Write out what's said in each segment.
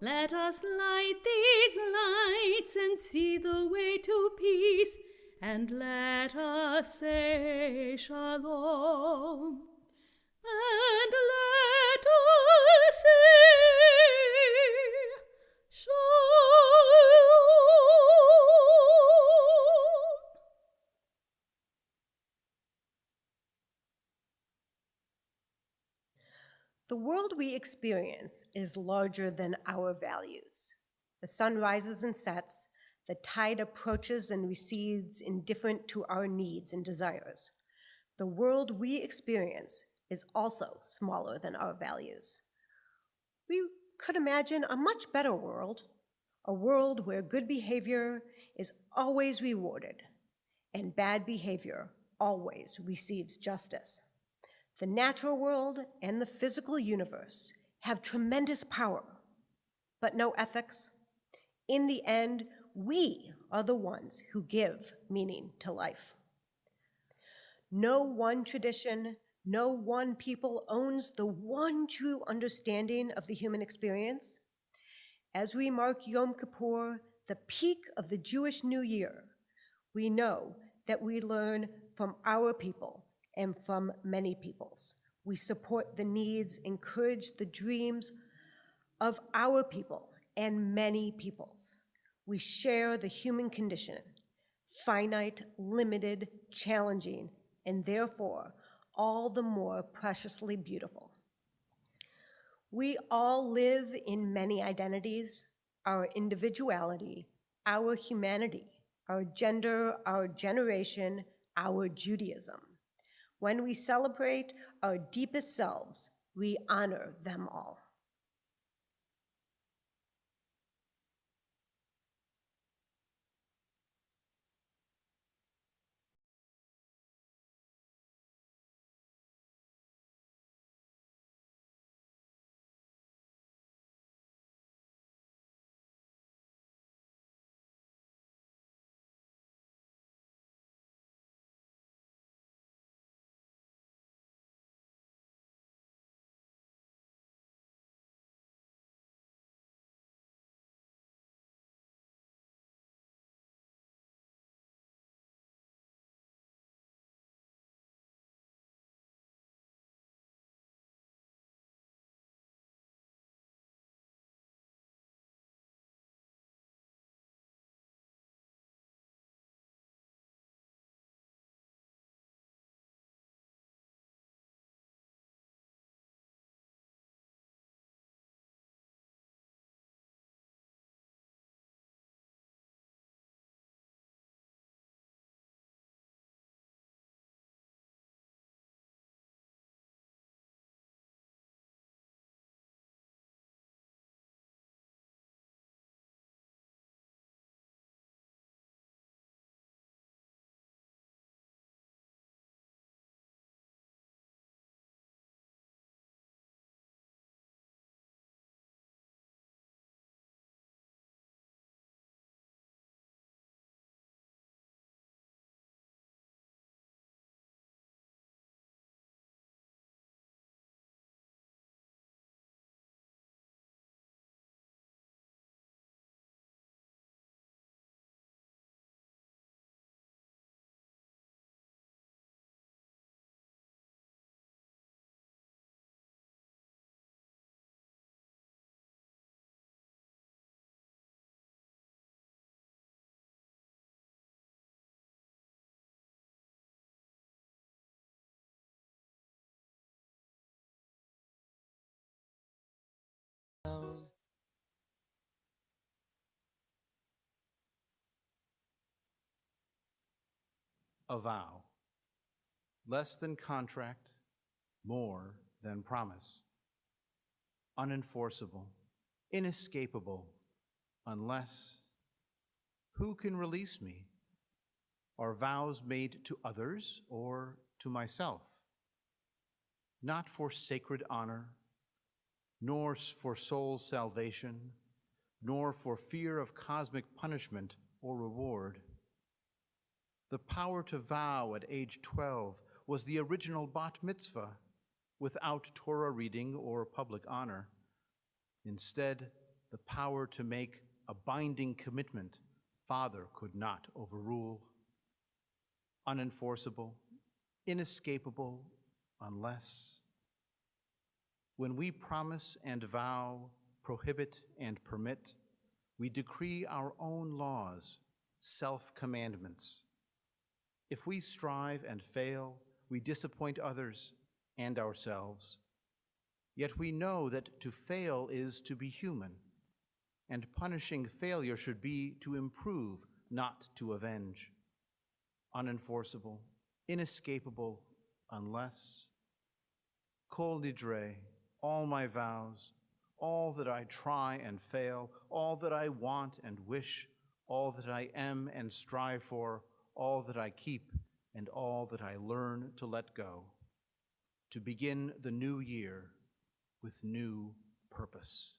let us light these lights and see the way to peace, and let us say Shalom. And let us say Shalom. The world we experience is larger than our values. The sun rises and sets, the tide approaches and recedes indifferent to our needs and desires. The world we experience is also smaller than our values. We could imagine a much better world, a world where good behavior is always rewarded and bad behavior always receives justice. The natural world and the physical universe have tremendous power, but no ethics. In the end, we are the ones who give meaning to life. No one tradition, no one people owns the one true understanding of the human experience. As we mark Yom Kippur, the peak of the Jewish New Year, we know that we learn from our people and from many peoples. We support the needs, encourage the dreams of our people and many peoples. We share the human condition, finite, limited, challenging, and therefore all the more preciously beautiful. We all live in many identities, our individuality, our humanity, our gender, our generation, our Judaism. When we celebrate our deepest selves, we honor them all. A vow, less than contract, more than promise. Unenforceable, inescapable, unless who can release me? Are vows made to others or to myself? Not for sacred honor, nor for soul salvation, nor for fear of cosmic punishment or reward. The power to vow at age 12 was the original bat mitzvah, without Torah reading or public honor. Instead, the power to make a binding commitment Father could not overrule, unenforceable, inescapable, unless when we promise and vow, prohibit and permit, we decree our own laws, self-commandments. If we strive and fail, we disappoint others and ourselves. Yet we know that to fail is to be human, and punishing failure should be to improve, not to avenge. Unenforceable, inescapable, unless Kol nidre, all my vows, all that I try and fail, all that I want and wish, all that I am and strive for, all that I keep, and all that I learn to let go, to begin the new year with new purpose.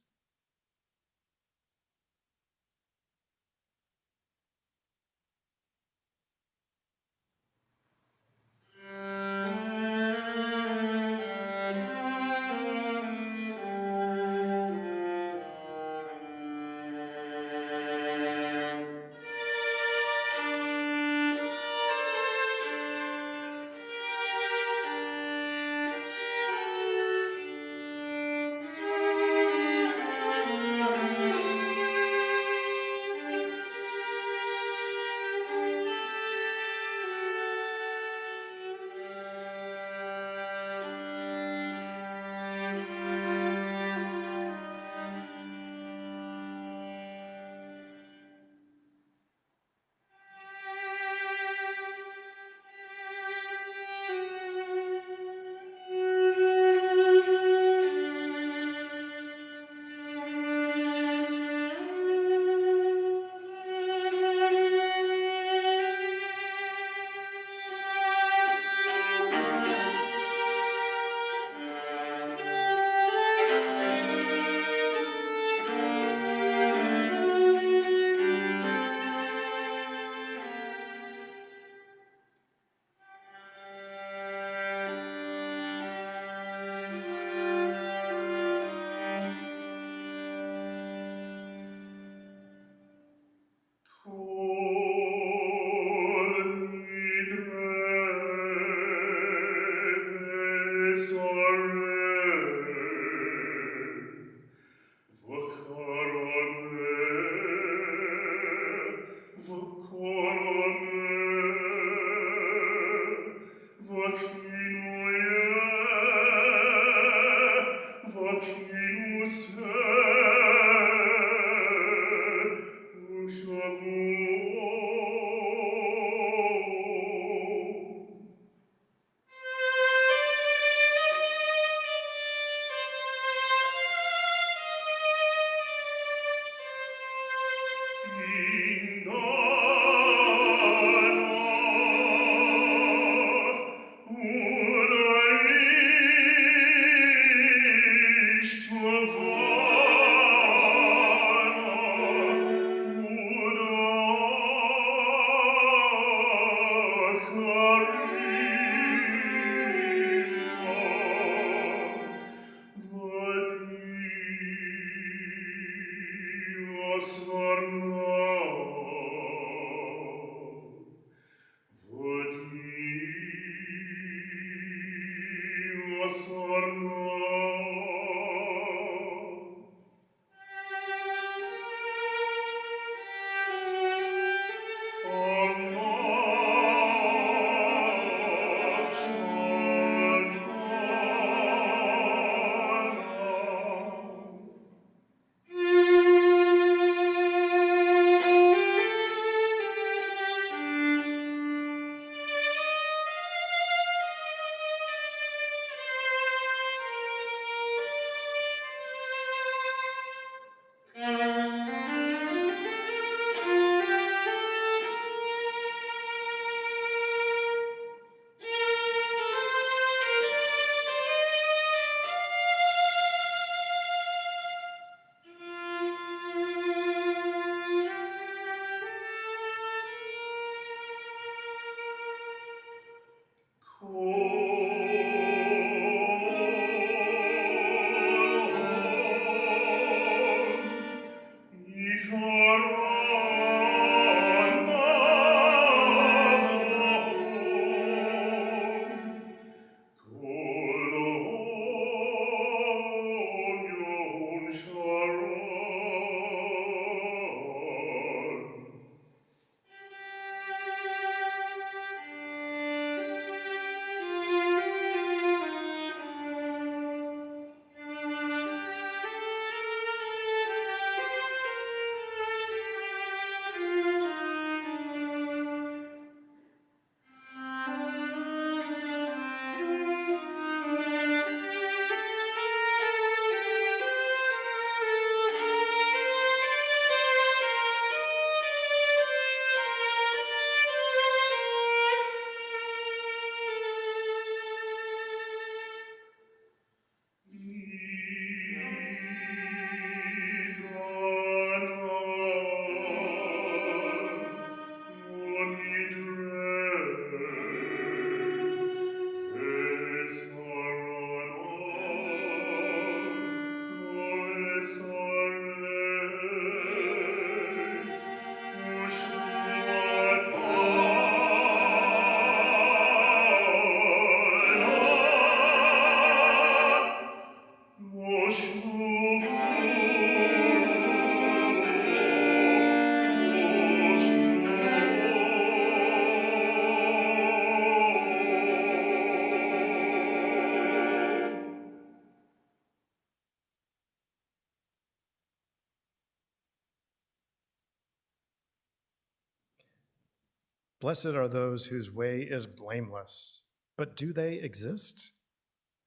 Blessed are those whose way is blameless. But do they exist?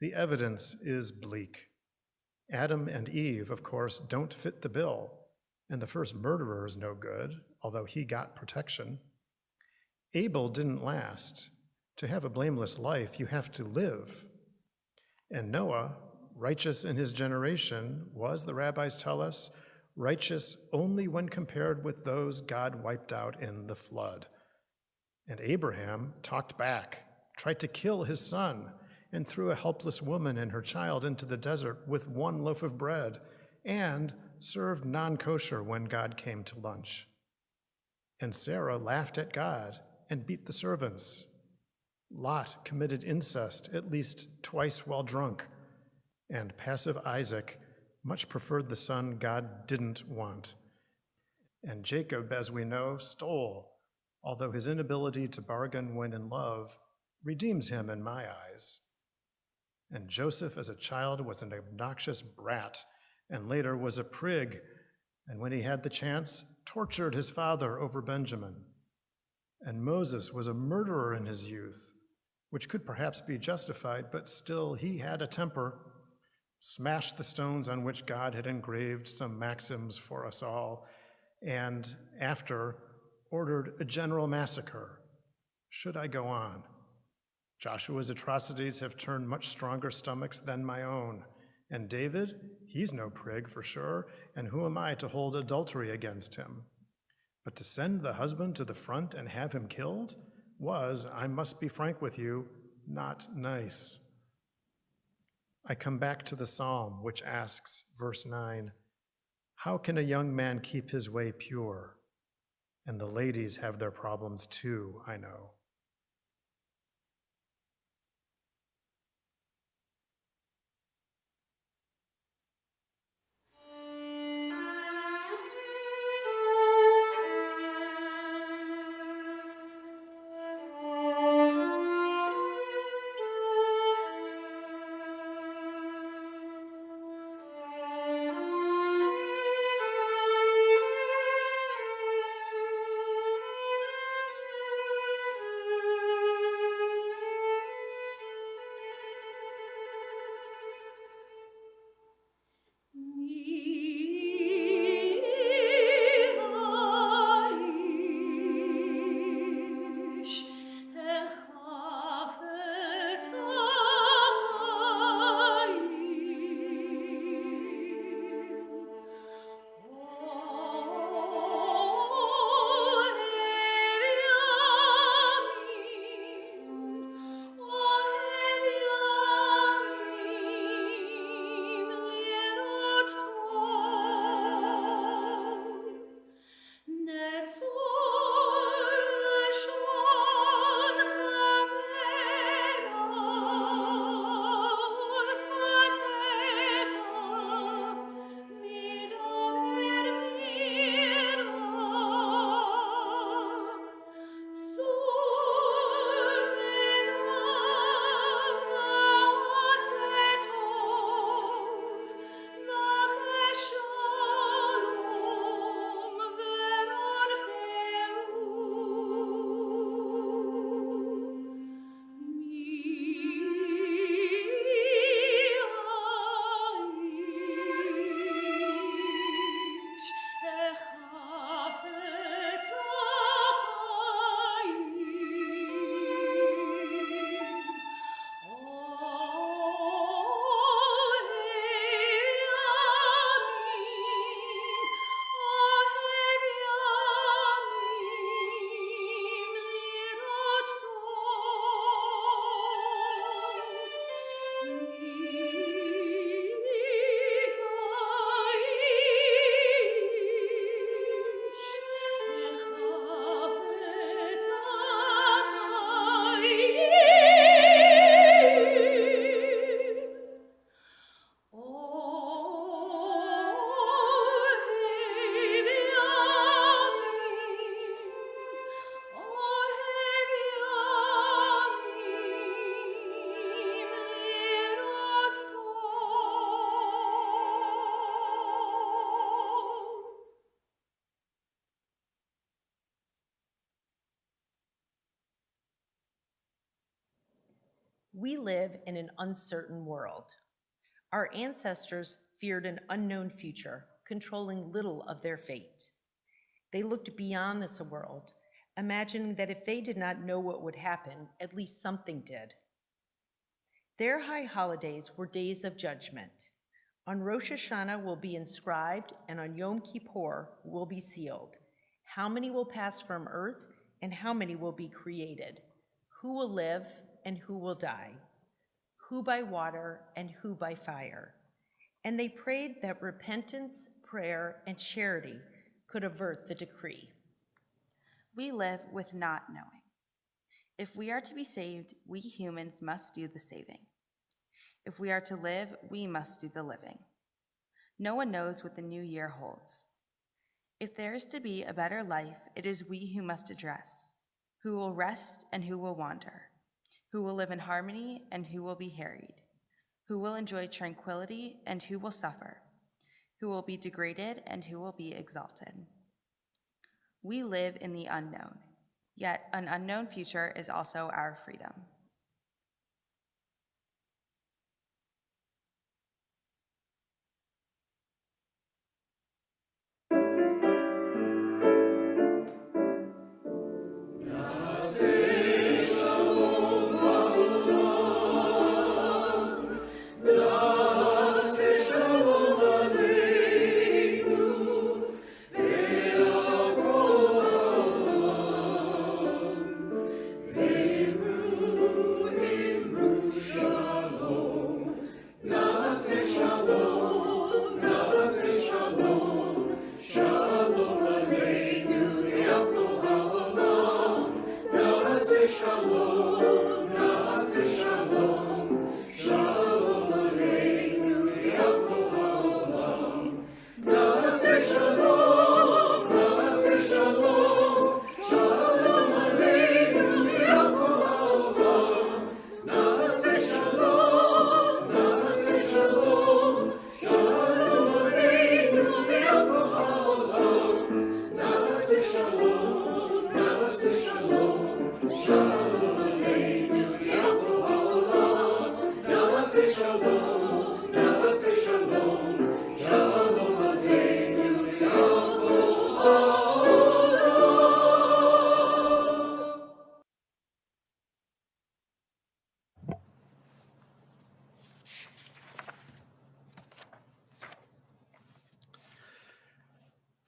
The evidence is bleak. Adam and Eve, of course, don't fit the bill, and the first murderer is no good, although he got protection. Abel didn't last. To have a blameless life, you have to live. And Noah, righteous in his generation, was, the rabbis tell us, righteous only when compared with those God wiped out in the flood. And Abraham talked back, tried to kill his son, and threw a helpless woman and her child into the desert with one loaf of bread, and served non-kosher when God came to lunch. And Sarah laughed at God and beat the servants. Lot committed incest at least twice while drunk, and passive Isaac much preferred the son God didn't want. And Jacob, as we know, stole, although his inability to bargain when in love redeems him in my eyes. And Joseph as a child was an obnoxious brat, and later was a prig, and when he had the chance, tortured his father over Benjamin. And Moses was a murderer in his youth, which could perhaps be justified, but still he had a temper, smashed the stones on which God had engraved some maxims for us all, and after ordered a general massacre. Should I go on? Joshua's atrocities have turned much stronger stomachs than my own. And David, he's no prig for sure, and who am I to hold adultery against him? But to send the husband to the front and have him killed was, I must be frank with you, not nice. I come back to the psalm, which asks, verse 9, how can a young man keep his way pure? And the ladies have their problems too, I know. We live in an uncertain world. Our ancestors feared an unknown future, controlling little of their fate. They looked beyond this world, imagining that if they did not know what would happen, at least something did. Their high holidays were days of judgment. On Rosh Hashanah will be inscribed, and on Yom Kippur will be sealed. How many will pass from earth, and how many will be created? Who will live, and who will die? Who by water, and who by fire? And they prayed that repentance, prayer, and charity could avert the decree. We live with not knowing. If we are to be saved, we humans must do the saving. If we are to live, we must do the living. No one knows what the new year holds. If there is to be a better life, it is we who must address, who will rest and who will wander, who will live in harmony and who will be harried, who will enjoy tranquility and who will suffer, who will be degraded and who will be exalted. We live in the unknown, yet an unknown future is also our freedom.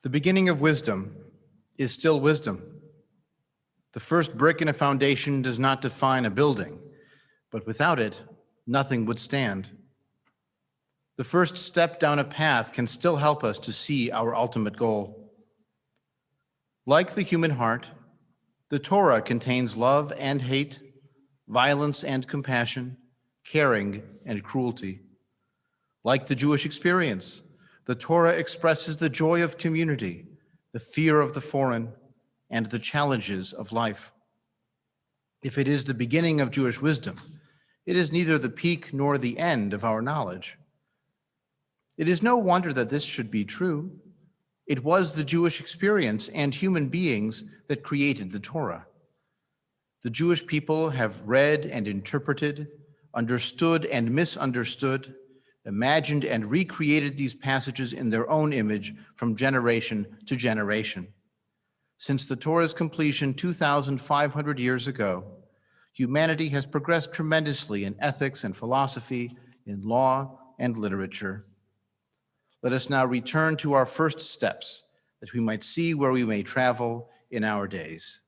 The beginning of wisdom is still wisdom. The first brick in a foundation does not define a building, but without it, nothing would stand. The first step down a path can still help us to see our ultimate goal. Like the human heart, the Torah contains love and hate, violence and compassion, caring and cruelty. Like the Jewish experience, the Torah expresses the joy of community, the fear of the foreign, and the challenges of life. If it is the beginning of Jewish wisdom, it is neither the peak nor the end of our knowledge. It is no wonder that this should be true. It was the Jewish experience and human beings that created the Torah. The Jewish people have read and interpreted, understood and misunderstood, imagined and recreated these passages in their own image from generation to generation. Since the Torah's completion 2,500 years ago, humanity has progressed tremendously in ethics and philosophy, in law and literature. Let us now return to our first steps, that we might see where we may travel in our days.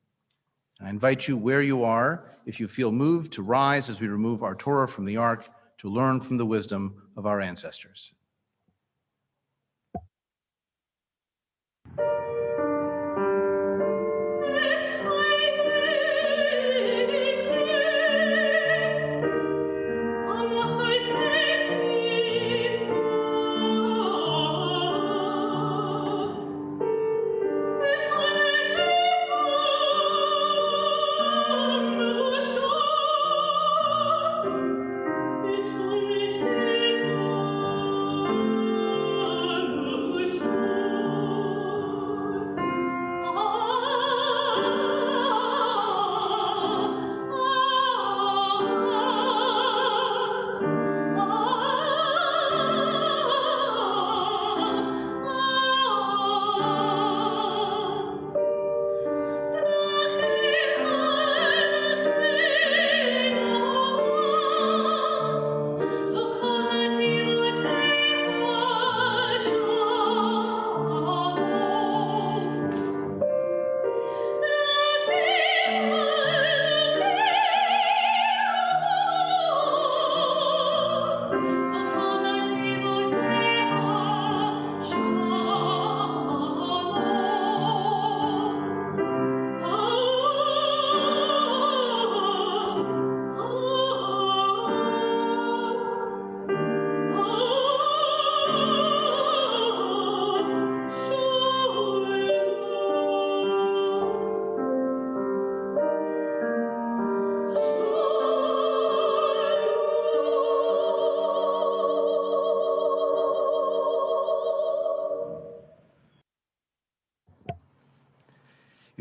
I invite you where you are, if you feel moved, to rise as we remove our Torah from the ark, to learn from the wisdom of our ancestors.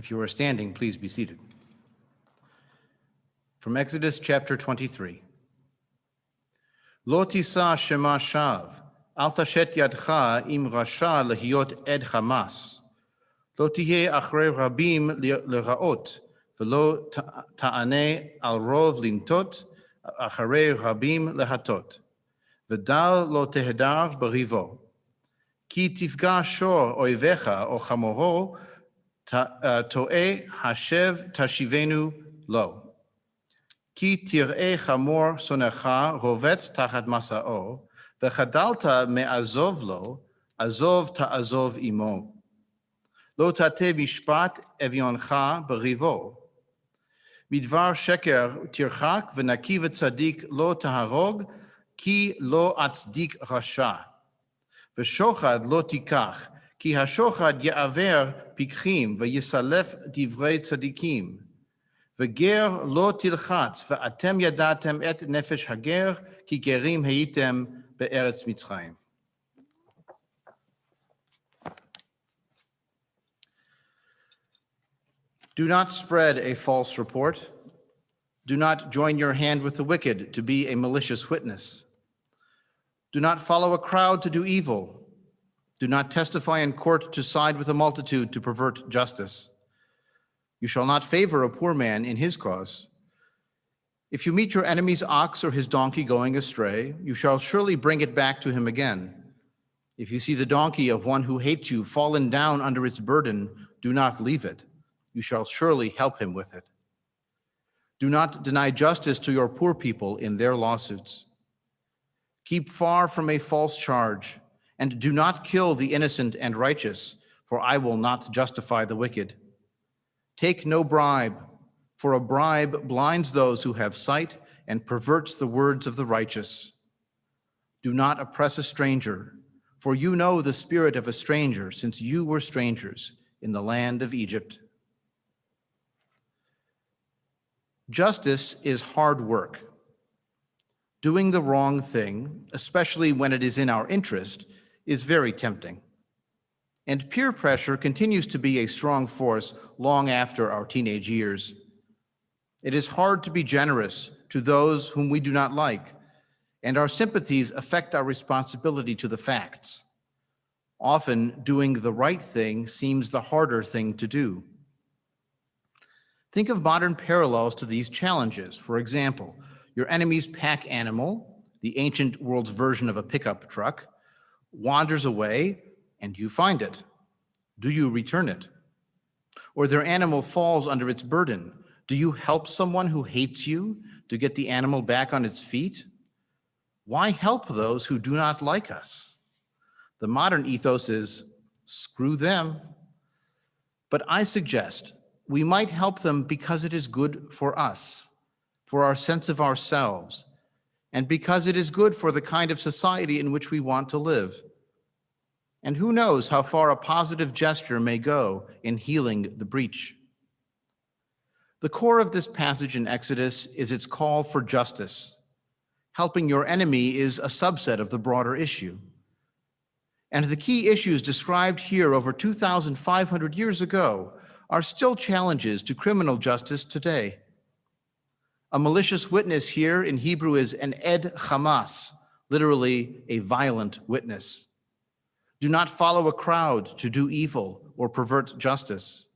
If you are standing, please be seated. From Exodus chapter 23. Lo tisa shema shav, al tashet yadcha im rasha lehiot ed Hamas. Lo tihe achrei rabim leraot, velo ta'ane al rov lintot, achrei rabim lehatot. V'dal lo tehedar berivo. Ki tifga shor oivecha o chamoro, to'e hashev tashivenu lo. Ki tir'e chamor sonecha rovetz tachat masa'o, v'chadalta me'azov lo, azov ta'azov imo. Lo tate mishpat evioncha berivo. Midvar sheker tirchak v'naki v'tzadik lo taharog, ki lo atzdik rasha. V'shochad lo tikach, ki hashochad ya'aver pikchim v'yisalef divrei tzadikim. V'ger lo tilchatz v'atem yadatem et nefesh hager, ki gerim heitem be'eretz Mitzrayim. Do not spread a false report. Do not join your hand with the wicked to be a malicious witness. Do not follow a crowd to do evil. Do not testify in court to side with a multitude to pervert justice. You shall not favor a poor man in his cause. If you meet your enemy's ox or his donkey going astray, you shall surely bring it back to him again. If you see the donkey of one who hates you fallen down under its burden, do not leave it. You shall surely help him with it. Do not deny justice to your poor people in their lawsuits. Keep far from a false charge, and do not kill the innocent and righteous, for I will not justify the wicked. Take no bribe, for a bribe blinds those who have sight and perverts the words of the righteous. Do not oppress a stranger, for you know the spirit of a stranger, since you were strangers in the land of Egypt. Justice is hard work. Doing the wrong thing, especially when it is in our interest, is very tempting. And peer pressure continues to be a strong force long after our teenage years. It is hard to be generous to those whom we do not like, and our sympathies affect our responsibility to the facts. Often, doing the right thing seems the harder thing to do. Think of modern parallels to these challenges. For example, your enemy's pack animal, the ancient world's version of a pickup truck, wanders away and you find it. Do you return it? Or their animal falls under its burden. Do you help someone who hates you to get the animal back on its feet? Why help those who do not like us? The modern ethos is, screw them. But I suggest we might help them because it is good for us, for our sense of ourselves, and because it is good for the kind of society in which we want to live. And who knows how far a positive gesture may go in healing the breach. The core of this passage in Exodus is its call for justice. Helping your enemy is a subset of the broader issue. And the key issues described here over 2,500 years ago are still challenges to criminal justice today. A malicious witness here in Hebrew is an ed Hamas, literally a violent witness. Do not follow a crowd to do evil or pervert justice.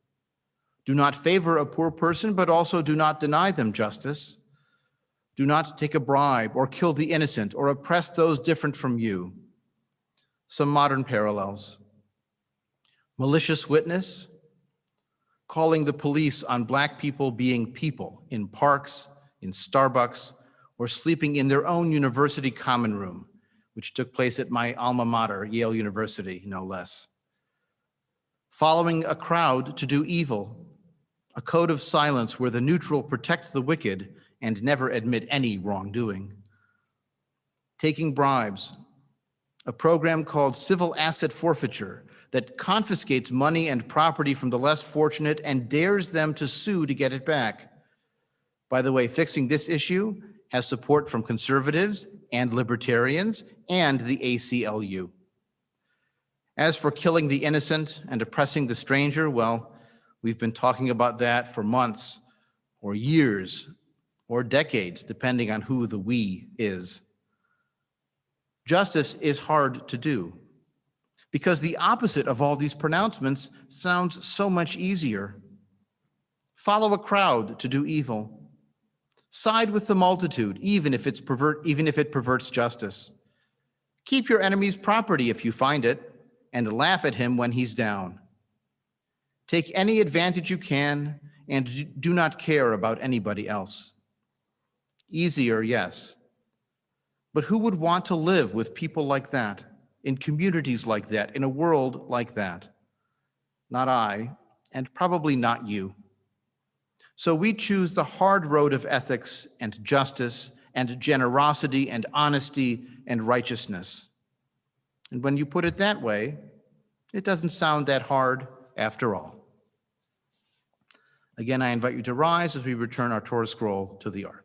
Do not favor a poor person, but also do not deny them justice. Do not take a bribe or kill the innocent or oppress those different from you. Some modern parallels. Malicious witness, calling the police on Black people being people in parks, in Starbucks, or sleeping in their own university common room, which took place at my alma mater, Yale University, no less. Following a crowd to do evil, a code of silence where the neutral protect the wicked and never admit any wrongdoing. Taking bribes, a program called civil asset forfeiture that confiscates money and property from the less fortunate and dares them to sue to get it back. By the way, fixing this issue has support from conservatives and libertarians and the ACLU. As for killing the innocent and oppressing the stranger, well, We've been talking about that for months or years or decades, depending on who the we is. Justice is hard to do because the opposite of all these pronouncements sounds so much easier. Follow a crowd to do evil. Side with the multitude, even if it perverts justice. Keep your enemy's property if you find it, and laugh at him when he's down. Take any advantage you can, and do not care about anybody else. Easier, yes. But who would want to live with people like that, in communities like that, in a world like that? Not I, and probably not you. So we choose the hard road of ethics and justice and generosity and honesty and righteousness. And when you put it that way, it doesn't sound that hard after all. Again, I invite you to rise as we return our Torah scroll to the Ark.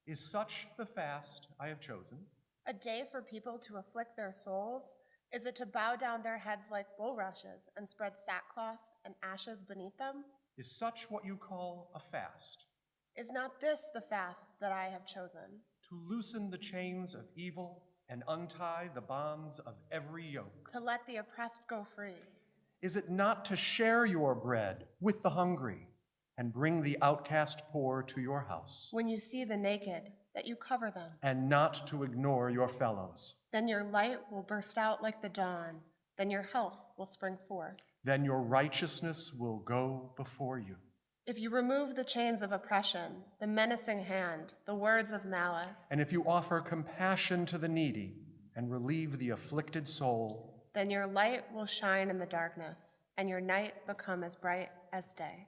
Is such the fast I have chosen? A day for people to afflict their souls? Is it to bow down their heads like bulrushes and spread sackcloth and ashes beneath them? Is such what you call a fast? Is not this the fast that I have chosen? To loosen the chains of evil and untie the bonds of every yoke? To let the oppressed go free? Is it not to share your bread with the hungry and bring the outcast poor to your house? When you see the naked, that you cover them. And not to ignore your fellows? Then your light will burst out like the dawn. Then your health will spring forth. Then your righteousness will go before you. If you remove the chains of oppression, the menacing hand, the words of malice, and if you offer compassion to the needy and relieve the afflicted soul, then your light will shine in the darkness, and your night become as bright as day.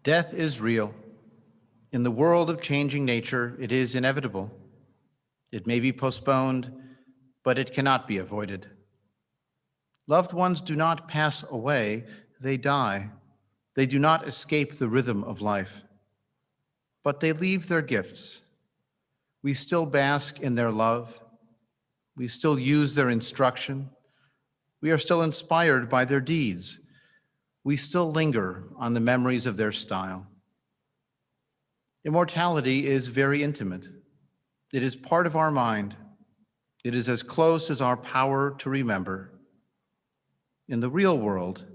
Death is real. In the world of changing nature, it is inevitable. It may be postponed, but it cannot be avoided. Loved ones do not pass away, they die. They do not escape the rhythm of life, but they leave their gifts. We still bask in their love. We still use their instruction. We are still inspired by their deeds. We still linger on the memories of their style. Immortality is very intimate. It is part of our mind. It is as close as our power to remember. In the real world,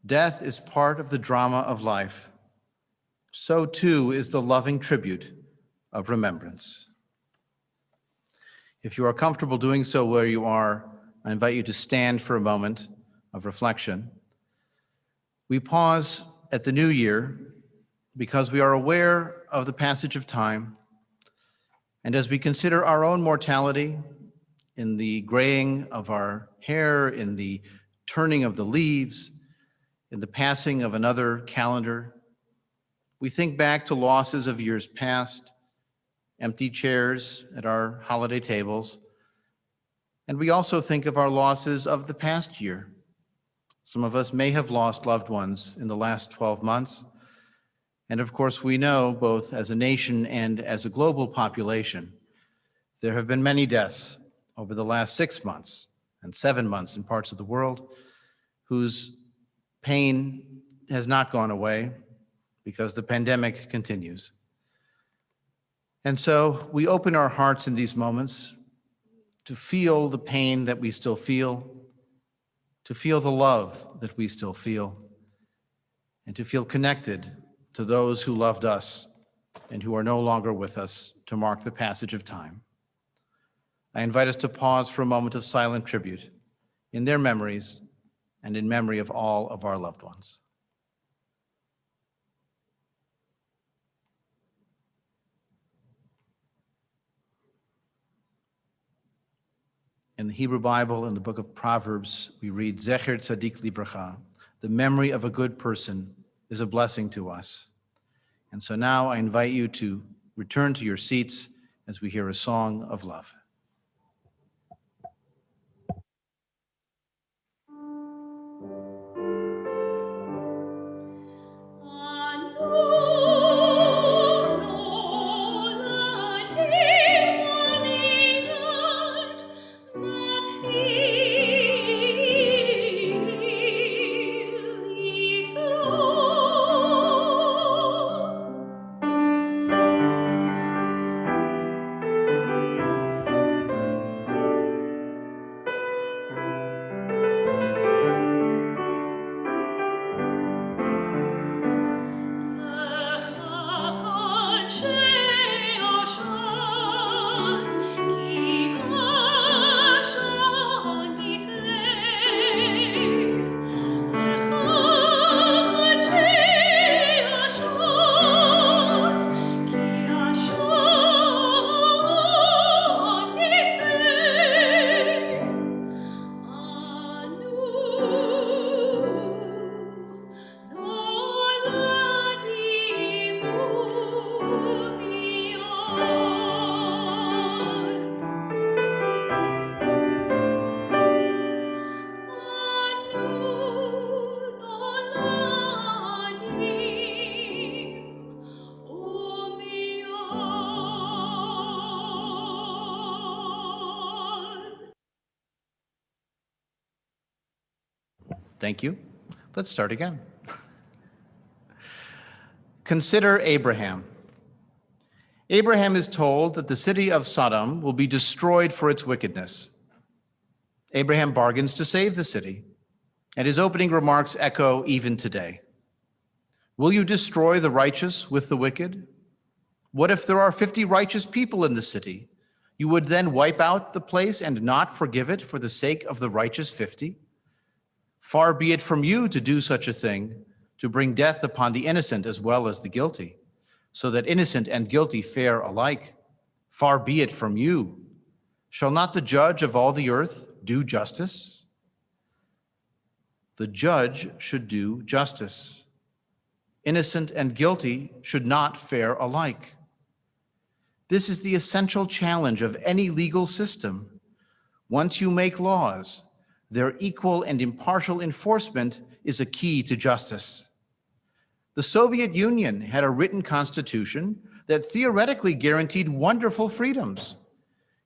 death is part of the drama of life. So too is the loving tribute of remembrance. If you are comfortable doing so where you are, I invite you to stand for a moment of reflection. We pause at the new year because we are aware of the passage of time, and as we consider our own mortality in the graying of our hair, in the turning of the leaves, in the passing of another calendar, we think back to losses of years past, empty chairs at our holiday tables, and we also think of our losses of the past year. Some of us may have lost loved ones in the last 12 months. And of course, we know, both as a nation and as a global population, there have been many deaths over the last 6 months and 7 months in parts of the world whose pain has not gone away because the pandemic continues. And so we open our hearts in these moments to feel the pain that we still feel, to feel the love that we still feel, and to feel connected to those who loved us and who are no longer with us to mark the passage of time. I invite us to pause for a moment of silent tribute in their memories and in memory of all of our loved ones. In the Hebrew Bible, in the book of Proverbs, we read, Zecher Tzadik Libracha, the memory of a good person is a blessing to us. And so now I invite you to return to your seats as we hear a song of love. Thank you. Let's start again. Consider Abraham. Abraham is told that the city of Sodom will be destroyed for its wickedness. Abraham bargains to save the city, and his opening remarks echo even today. Will you destroy the righteous with the wicked? What if there are 50 righteous people in the city? You would then wipe out the place and not forgive it for the sake of the righteous 50? Far be it from you to do such a thing, to bring death upon the innocent as well as the guilty, so that innocent and guilty fare alike. Far be it from you. Shall not the judge of all the earth do justice? The judge should do justice. Innocent and guilty should not fare alike. This is the essential challenge of any legal system. Once you make laws, their equal and impartial enforcement is a key to justice. The Soviet Union had a written constitution that theoretically guaranteed wonderful freedoms.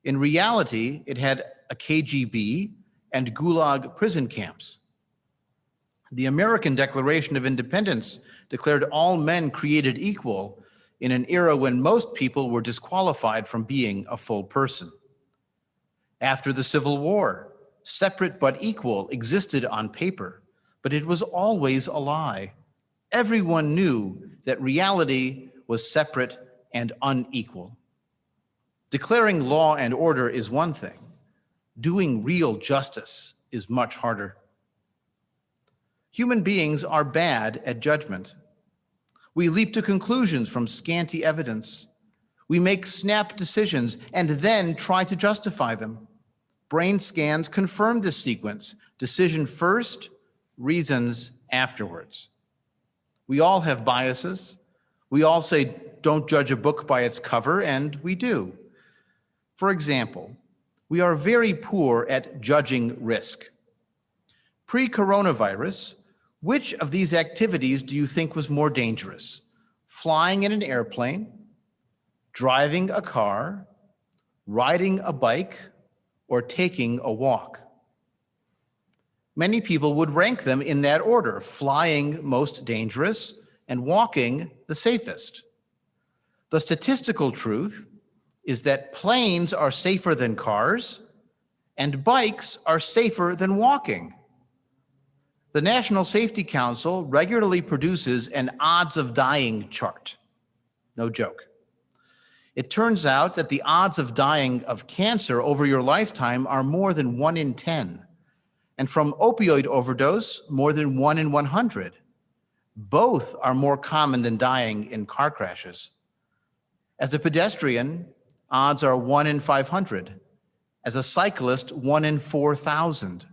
In reality, it had a KGB and Gulag prison camps. The American Declaration of Independence declared all men created equal in an era when most people were disqualified from being a full person. After the Civil War, separate but equal existed on paper, but it was always a lie. Everyone knew that reality was separate and unequal. Declaring law and order is one thing. Doing real justice is much harder. Human beings are bad at judgment. We leap to conclusions from scanty evidence. We make snap decisions and then try to justify them. Brain scans confirm this sequence: decision first, reasons afterwards. We all have biases. We all say, don't judge a book by its cover, and we do. For example, we are very poor at judging risk. Pre-coronavirus, which of these activities do you think was more dangerous? Flying in an airplane, driving a car, riding a bike, or taking a walk? Many people would rank them in that order: flying most dangerous and walking the safest. The statistical truth is that planes are safer than cars and bikes are safer than walking. The National Safety Council regularly produces an odds of dying chart. No joke. It turns out that the odds of dying of cancer over your lifetime are more than 1 in 10. And from opioid overdose, more than 1 in 100. Both are more common than dying in car crashes. As a pedestrian, odds are 1 in 500. As a cyclist, 1 in 4,000.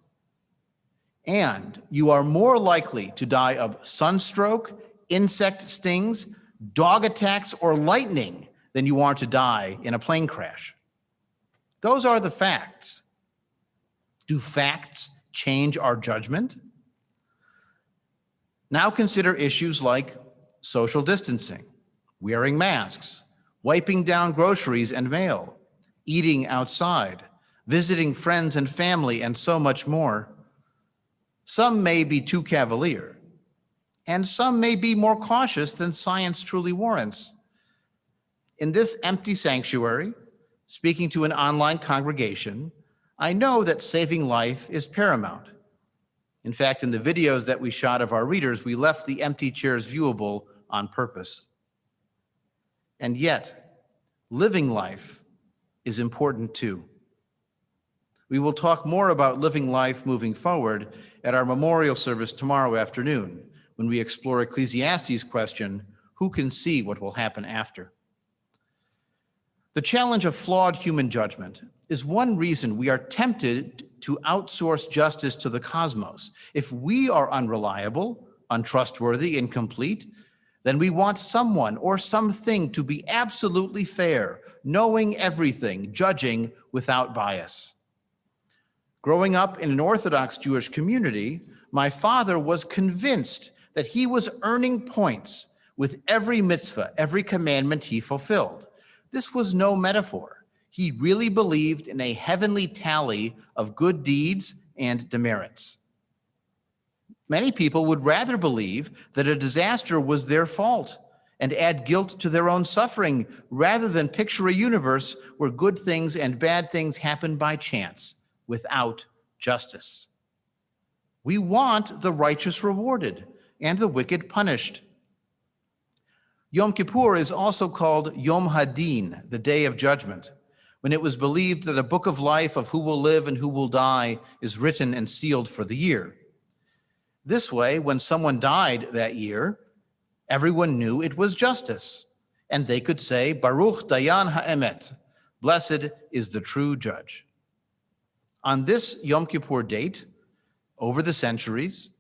And you are more likely to die of sunstroke, insect stings, dog attacks, or lightning than you are to die in a plane crash. Those are the facts. Do facts change our judgment? Now consider issues like social distancing, wearing masks, wiping down groceries and mail, eating outside, visiting friends and family, and so much more. Some may be too cavalier, and some may be more cautious than science truly warrants. In this empty sanctuary, speaking to an online congregation, I know that saving life is paramount. In fact, in the videos that we shot of our readers, we left the empty chairs viewable on purpose. And yet, living life is important too. We will talk more about living life moving forward at our memorial service tomorrow afternoon, when we explore Ecclesiastes' question, who can see what will happen after? The challenge of flawed human judgment is one reason we are tempted to outsource justice to the cosmos. If we are unreliable, untrustworthy, incomplete, then we want someone or something to be absolutely fair, knowing everything, judging without bias. Growing up in an Orthodox Jewish community, my father was convinced that he was earning points with every mitzvah, every commandment he fulfilled. This was no metaphor. He really believed in a heavenly tally of good deeds and demerits. Many people would rather believe that a disaster was their fault and add guilt to their own suffering, rather than picture a universe where good things and bad things happen by chance, without justice. We want the righteous rewarded and the wicked punished. Yom Kippur is also called Yom Hadin, the Day of Judgment, when it was believed that a book of life of who will live and who will die is written and sealed for the year. This way, when someone died that year, everyone knew it was justice, and they could say, Baruch Dayan Ha'emet, blessed is the true judge. On this Yom Kippur date, over the centuries,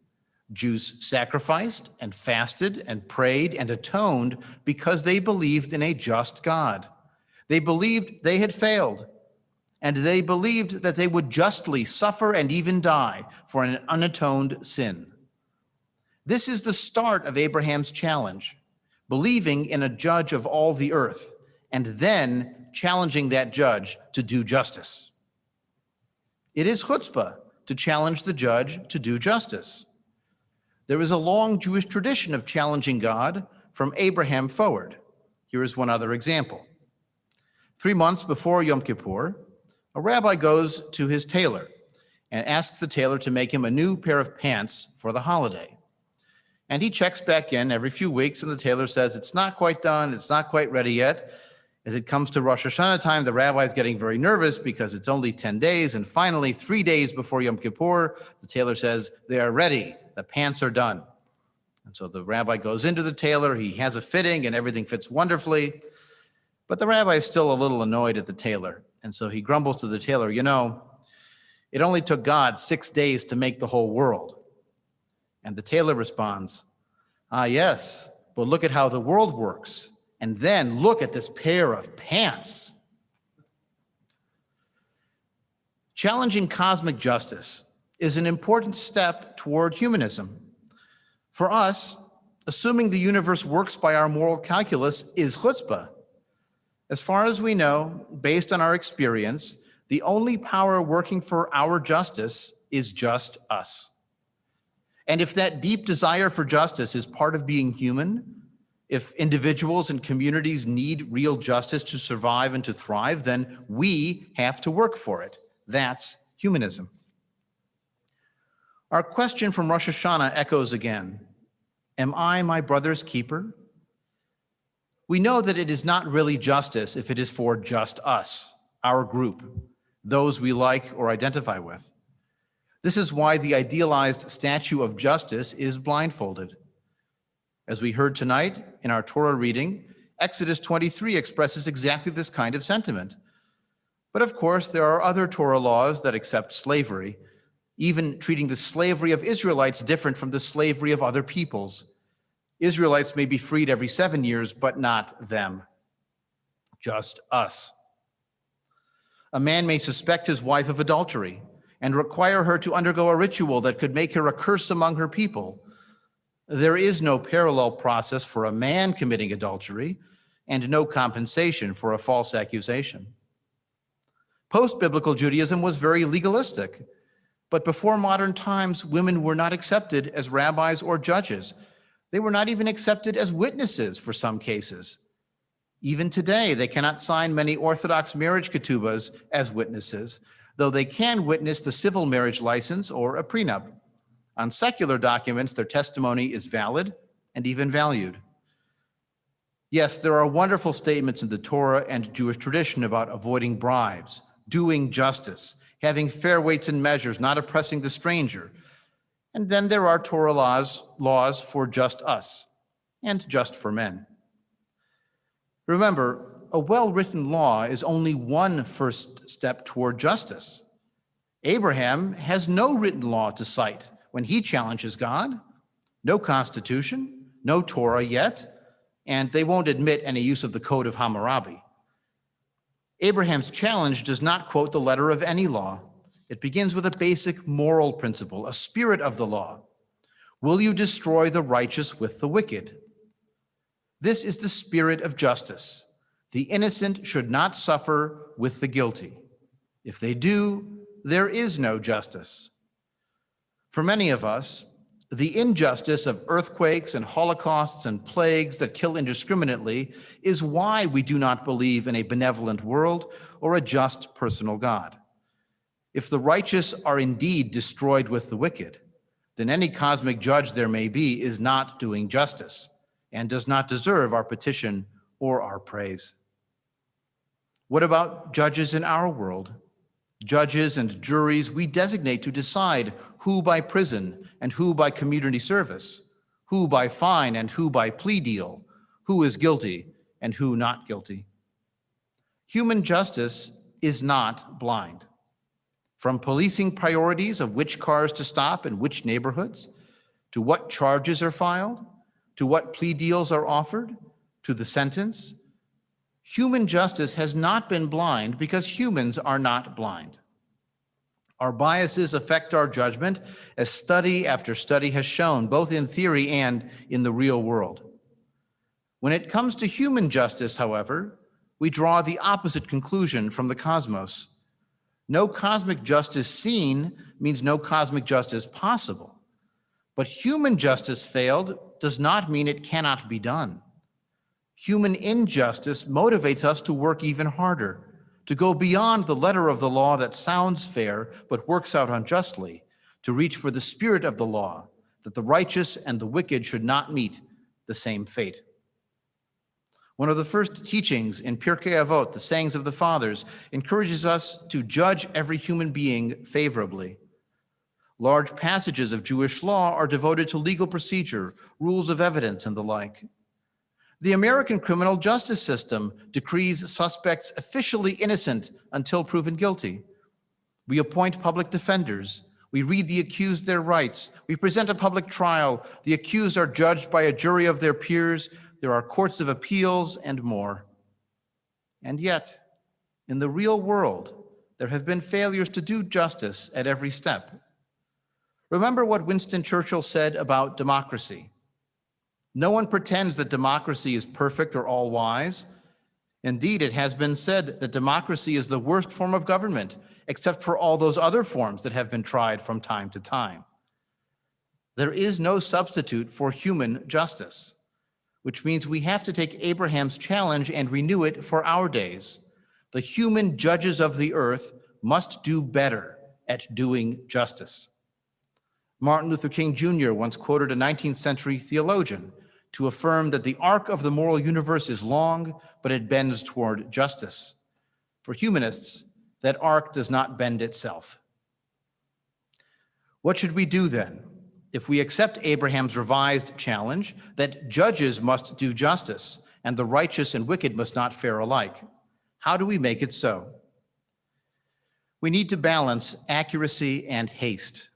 Jews sacrificed and fasted and prayed and atoned because they believed in a just God. They believed they had failed, and they believed that they would justly suffer and even die for an unatoned sin. This is the start of Abraham's challenge, believing in a judge of all the earth, and then challenging that judge to do justice. It is chutzpah to challenge the judge to do justice. There is a long Jewish tradition of challenging God from Abraham forward. Here is one other example. 3 months before Yom Kippur, a rabbi goes to his tailor and asks the tailor to make him a new pair of pants for the holiday. And he checks back in every few weeks, and the tailor says, it's not quite done, it's not quite ready yet. As it comes to Rosh Hashanah time, the rabbi is getting very nervous because it's only 10 days, and finally, 3 days before Yom Kippur, the tailor says, they are ready, the pants are done. And so the rabbi goes into the tailor, he has a fitting, and everything fits wonderfully. But the rabbi is still a little annoyed at the tailor, and so he grumbles to the tailor, it only took God 6 days to make the whole world. And the tailor responds, yes, but look at how the world works. And then look at this pair of pants. Challenging cosmic justice is an important step toward humanism. For us, assuming the universe works by our moral calculus is chutzpah. As far as we know, based on our experience, the only power working for our justice is just us. And if that deep desire for justice is part of being human, if individuals and communities need real justice to survive and to thrive, then we have to work for it. That's humanism. Our question from Rosh Hashanah echoes again. Am I my brother's keeper? We know that it is not really justice if it is for just us, our group, those we like or identify with. This is why the idealized statue of justice is blindfolded. As we heard tonight in our Torah reading, Exodus 23 expresses exactly this kind of sentiment. But of course, there are other Torah laws that accept slavery, even treating the slavery of Israelites different from the slavery of other peoples. Israelites may be freed every 7 years, but not them, just us. A man may suspect his wife of adultery and require her to undergo a ritual that could make her a curse among her people. There is no parallel process for a man committing adultery and no compensation for a false accusation. Post-biblical Judaism was very legalistic, but before modern times, women were not accepted as rabbis or judges. They were not even accepted as witnesses for some cases. Even today, they cannot sign many Orthodox marriage ketubas as witnesses, though they can witness the civil marriage license or a prenup. On secular documents, their testimony is valid and even valued. Yes, there are wonderful statements in the Torah and Jewish tradition about avoiding bribes, doing justice, having fair weights and measures, not oppressing the stranger. And then there are Torah laws for just us and just for men. Remember, a well-written law is only one first step toward justice. Abraham has no written law to cite when he challenges God, no constitution, no Torah yet, and they won't admit any use of the Code of Hammurabi. Abraham's challenge does not quote the letter of any law. It begins with a basic moral principle, a spirit of the law. Will you destroy the righteous with the wicked? This is the spirit of justice. The innocent should not suffer with the guilty. If they do, there is no justice. For many of us, the injustice of earthquakes and holocausts and plagues that kill indiscriminately is why we do not believe in a benevolent world or a just personal God. If the righteous are indeed destroyed with the wicked, then any cosmic judge there may be is not doing justice and does not deserve our petition or our praise. What about judges in our world? Judges and juries we designate to decide who by prison and who by community service, who by fine and who by plea deal, who is guilty and who not guilty. Human justice is not blind. From policing priorities of which cars to stop in which neighborhoods, to what charges are filed, to what plea deals are offered, to the sentence. Human justice has not been blind because humans are not blind. Our biases affect our judgment, as study after study has shown, both in theory and in the real world. When it comes to human justice, however, we draw the opposite conclusion from the cosmos. No cosmic justice seen means no cosmic justice possible. But human justice failed does not mean it cannot be done. Human injustice motivates us to work even harder, to go beyond the letter of the law that sounds fair but works out unjustly, to reach for the spirit of the law, that the righteous and the wicked should not meet the same fate. One of the first teachings in Pirkei Avot, the sayings of the fathers, encourages us to judge every human being favorably. Large passages of Jewish law are devoted to legal procedure, rules of evidence, and the like. The American criminal justice system decrees suspects officially innocent until proven guilty. We appoint public defenders. We read the accused their rights. We present a public trial. The accused are judged by a jury of their peers. There are courts of appeals and more. And yet, in the real world, there have been failures to do justice at every step. Remember what Winston Churchill said about democracy. No one pretends that democracy is perfect or all-wise. Indeed, it has been said that democracy is the worst form of government, except for all those other forms that have been tried from time to time. There is no substitute for human justice, which means we have to take Abraham's challenge and renew it for our days. The human judges of the earth must do better at doing justice. Martin Luther King Jr. once quoted a 19th century theologian to affirm that the arc of the moral universe is long, but it bends toward justice. For humanists, that arc does not bend itself. What should we do then? If we accept Abraham's revised challenge that judges must do justice and the righteous and wicked must not fare alike, how do we make it so? We need to balance accuracy and haste.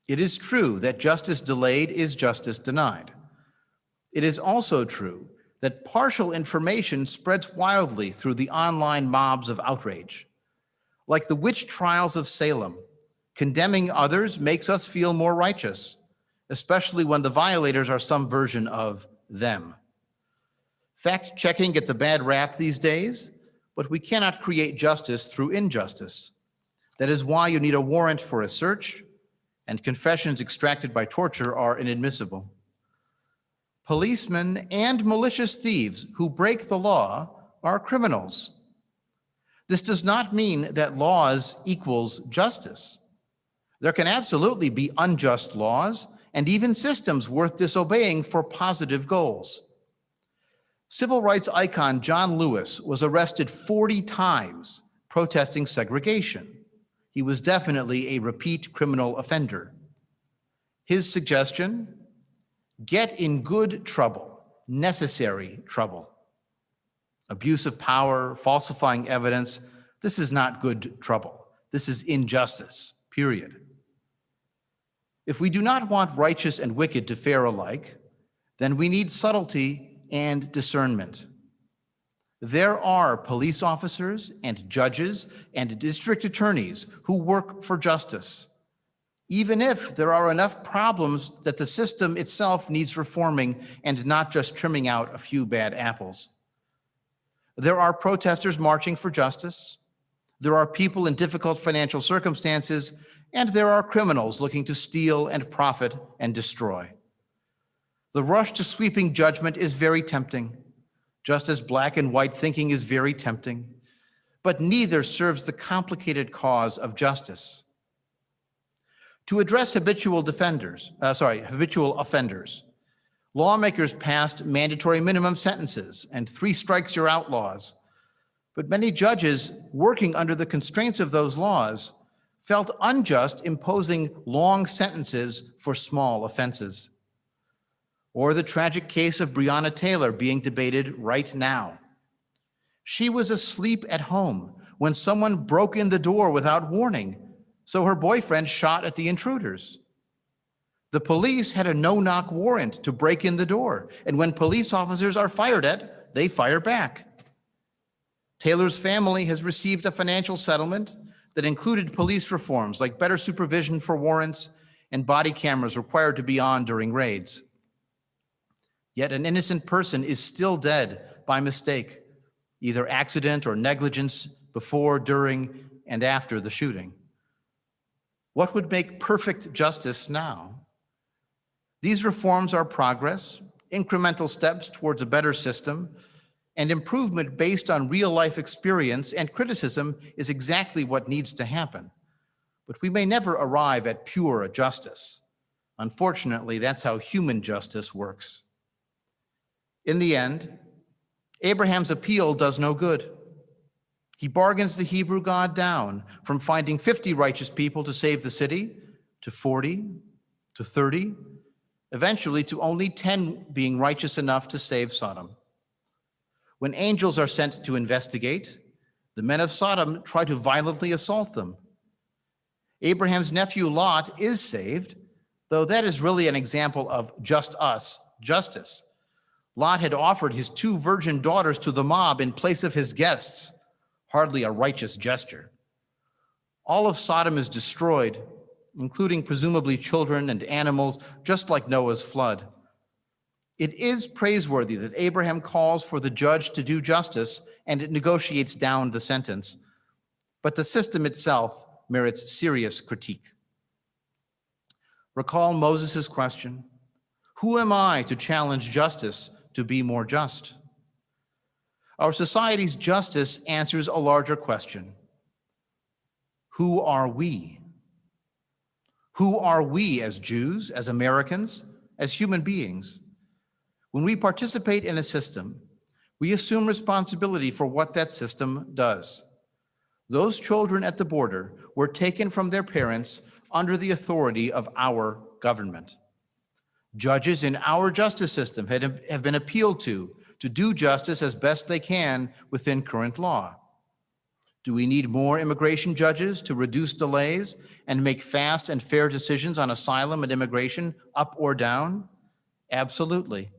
It is true that justice delayed is justice denied. It is also true that partial information spreads wildly through the online mobs of outrage. Like the witch trials of Salem, condemning others makes us feel more righteous, especially when the violators are some version of them. Fact-checking gets a bad rap these days, but we cannot create justice through injustice. That is why you need a warrant for a search, and confessions extracted by torture are inadmissible. Policemen and malicious thieves who break the law are criminals. This does not mean that laws equals justice. There can absolutely be unjust laws and even systems worth disobeying for positive goals. Civil rights icon John Lewis was arrested 40 times protesting segregation. He was definitely a repeat criminal offender. His suggestion: get in good trouble, necessary trouble. Abuse of power, falsifying evidence, this is not good trouble. This is injustice, period. If we do not want righteous and wicked to fare alike, then we need subtlety and discernment. There are police officers and judges and district attorneys who work for justice, even if there are enough problems that the system itself needs reforming and not just trimming out a few bad apples. There are protesters marching for justice. There are people in difficult financial circumstances, and there are criminals looking to steal and profit and destroy. The rush to sweeping judgment is very tempting, just as black and white thinking is very tempting, but neither serves the complicated cause of justice. To address habitual offenders, lawmakers passed mandatory minimum sentences and 3 strikes you're out laws, but many judges working under the constraints of those laws felt unjust imposing long sentences for small offenses. Or the tragic case of Breonna Taylor being debated right now. She was asleep at home when someone broke in the door without warning, so her boyfriend shot at the intruders. The police had a no-knock warrant to break in the door, and when police officers are fired at, they fire back. Taylor's family has received a financial settlement that included police reforms like better supervision for warrants and body cameras required to be on during raids. Yet an innocent person is still dead by mistake, either accident or negligence before, during, and after the shooting. What would make perfect justice now? These reforms are progress, incremental steps towards a better system, and improvement based on real-life experience and criticism is exactly what needs to happen. But we may never arrive at pure justice. Unfortunately, that's how human justice works. In the end, Abraham's appeal does no good. He bargains the Hebrew God down from finding 50 righteous people to save the city to 40, to 30, eventually to only 10 being righteous enough to save Sodom. When angels are sent to investigate, the men of Sodom try to violently assault them. Abraham's nephew Lot is saved, though that is really an example of just us justice. Lot had offered his 2 virgin daughters to the mob in place of his guests, hardly a righteous gesture. All of Sodom is destroyed, including presumably children and animals, just like Noah's flood. It is praiseworthy that Abraham calls for the judge to do justice and it negotiates down the sentence, but the system itself merits serious critique. Recall Moses' question, "Who am I to challenge justice to be more just?" Our society's justice answers a larger question. Who are we? Who are we as Jews, as Americans, as human beings? When we participate in a system, we assume responsibility for what that system does. Those children at the border were taken from their parents under the authority of our government. Judges in our justice system have been appealed to do justice as best they can within current law. Do we need more immigration judges to reduce delays and make fast and fair decisions on asylum and immigration, up or down? Absolutely.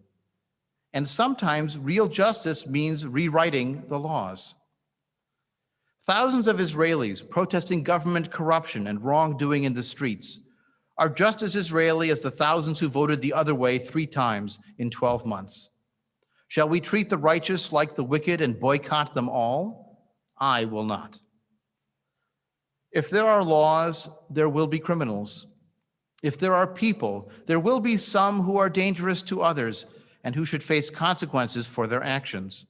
And sometimes real justice means rewriting the laws. Thousands of Israelis protesting government corruption and wrongdoing in the streets are just as Israeli as the thousands who voted the other way 3 times in 12 months. Shall we treat the righteous like the wicked and boycott them all? I will not. If there are laws, there will be criminals. If there are people, there will be some who are dangerous to others and who should face consequences for their actions.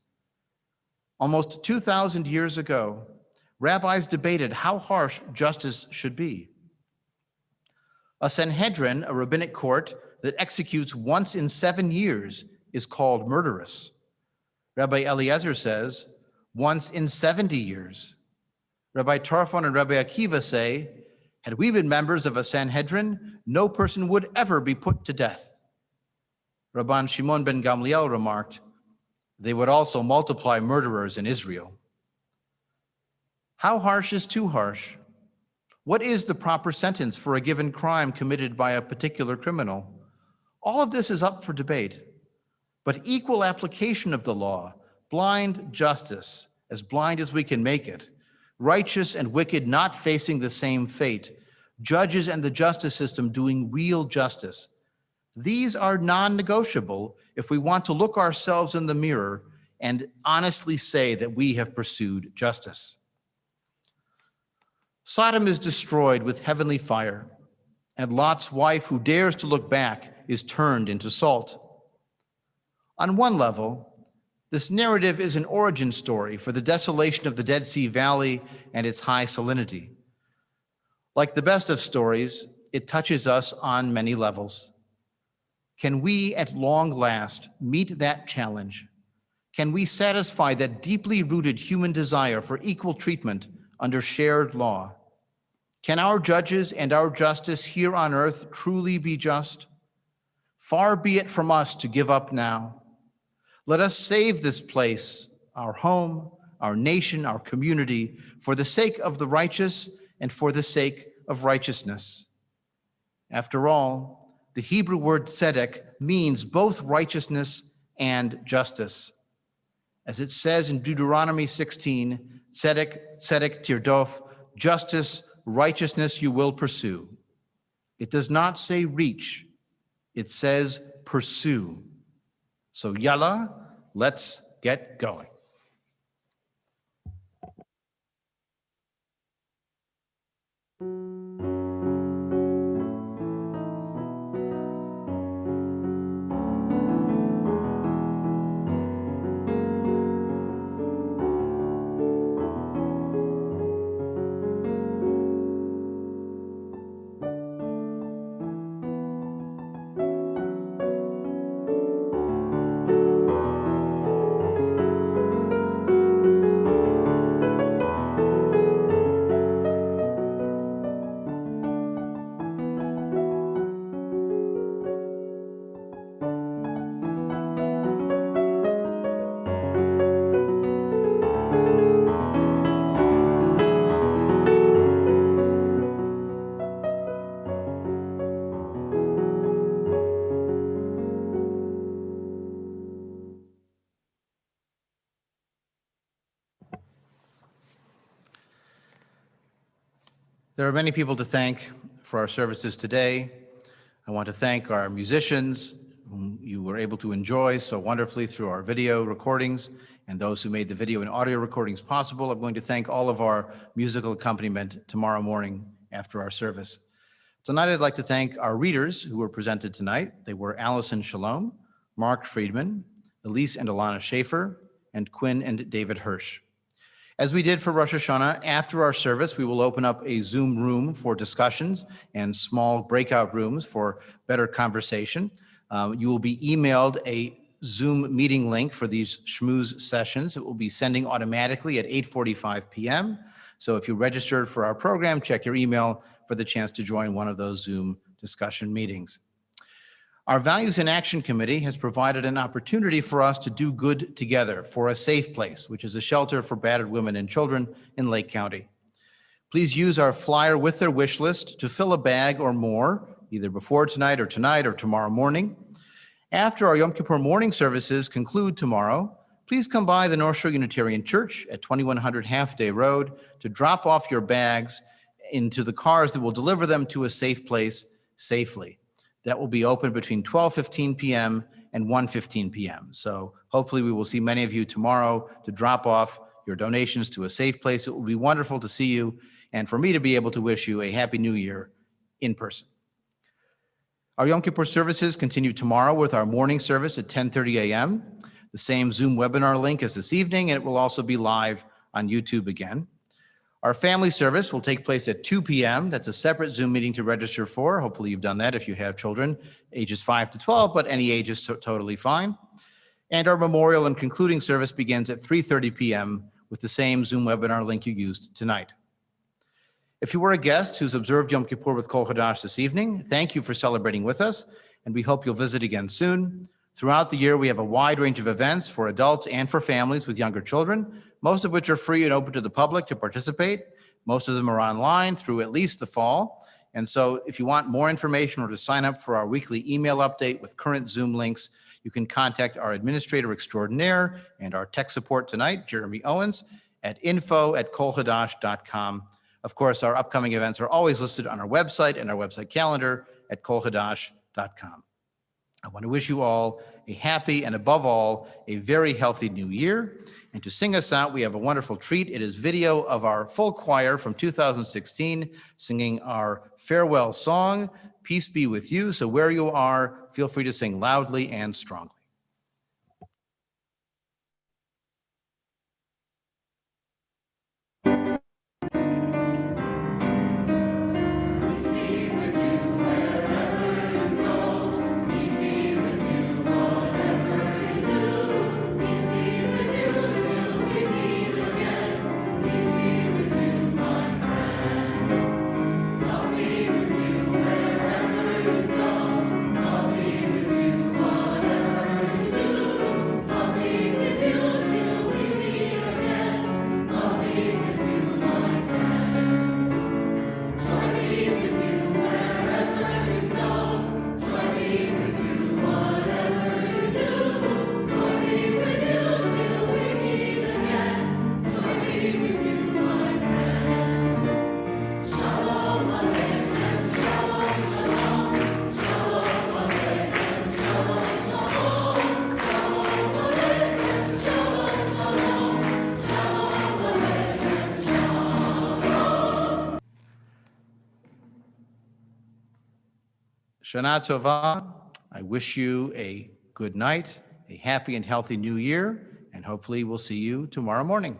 Almost 2,000 years ago, rabbis debated how harsh justice should be. A Sanhedrin, a rabbinic court that executes once in 7 years, is called murderous. Rabbi Eliezer says, once in 70 years. Rabbi Tarfon and Rabbi Akiva say, had we been members of a Sanhedrin, no person would ever be put to death. Rabban Shimon ben Gamliel remarked, they would also multiply murderers in Israel. How harsh is too harsh? What is the proper sentence for a given crime committed by a particular criminal? All of this is up for debate, but equal application of the law, blind justice, as blind as we can make it, righteous and wicked not facing the same fate, judges and the justice system doing real justice. These are non-negotiable if we want to look ourselves in the mirror and honestly say that we have pursued justice. Sodom is destroyed with heavenly fire, and Lot's wife, who dares to look back, is turned into salt. On one level, this narrative is an origin story for the desolation of the Dead Sea Valley and its high salinity. Like the best of stories, it touches us on many levels. Can we, at long last, meet that challenge? Can we satisfy that deeply rooted human desire for equal treatment under shared law? Can our judges and our justice here on earth truly be just? Far be it from us to give up now. Let us save this place, our home, our nation, our community, for the sake of the righteous and for the sake of righteousness. After all, The Hebrew word tzedek means both righteousness and justice. As it says in Deuteronomy 16, tzedek, tzedek tirdof, justice, righteousness you will pursue. It does not say reach, it says pursue. So yalla, let's get going. There are many people to thank for our services today. I want to thank our musicians, whom you were able to enjoy so wonderfully through our video recordings, and those who made the video and audio recordings possible. I'm going to thank all of our musical accompaniment tomorrow morning after our service. Tonight, I'd like to thank our readers who were presented tonight. They were Allison Shalom, Mark Friedman, Elise and Alana Schaefer, and Quinn and David Hirsch. As we did for Rosh Hashanah, after our service, we will open up a Zoom room for discussions and small breakout rooms for better conversation. You will be emailed a Zoom meeting link for these schmooze sessions. It will be sending automatically at 8:45 p.m. So if you registered for our program, check your email for the chance to join one of those Zoom discussion meetings. Our Values in Action Committee has provided an opportunity for us to do good together for a safe place, which is a shelter for battered women and children in Lake County. Please use our flyer with their wish list to fill a bag or more, either before tonight or tomorrow morning. After our Yom Kippur morning services conclude tomorrow, please come by the North Shore Unitarian Church at 2100 Half Day Road to drop off your bags into the cars that will deliver them to a safe place safely. That will be open between 12:15 p.m. and 1:15 p.m. So hopefully we will see many of you tomorrow to drop off your donations to a safe place. It will be wonderful to see you and for me to be able to wish you a Happy New Year in person. Our Yom Kippur services continue tomorrow with our morning service at 10:30 a.m. The same Zoom webinar link as this evening, and it will also be live on YouTube again. Our family service will take place at 2 p.m. That's a separate Zoom meeting to register for. Hopefully you've done that if you have children, ages 5 to 12, but any age is totally fine. And our memorial and concluding service begins at 3:30 p.m. with the same Zoom webinar link you used tonight. If you were a guest who's observed Yom Kippur with Kol Hadash this evening, thank you for celebrating with us, and we hope you'll visit again soon. Throughout the year, we have a wide range of events for adults and for families with younger children, most of which are free and open to the public to participate. Most of them are online through at least the fall. And so if you want more information or to sign up for our weekly email update with current Zoom links, you can contact our administrator extraordinaire and our tech support tonight, Jeremy Owens, at info@kolhadash.com. Of course, our upcoming events are always listed on our website and our website calendar at kolhadash.com. I want to wish you all a happy and, above all, a very healthy new year. And to sing us out, we have a wonderful treat. It is video of our full choir from 2016 singing our farewell song, Peace Be With You. So where you are, feel free to sing loudly and strongly. Shana Tova. I wish you a good night, a happy and healthy new year, and hopefully we'll see you tomorrow morning.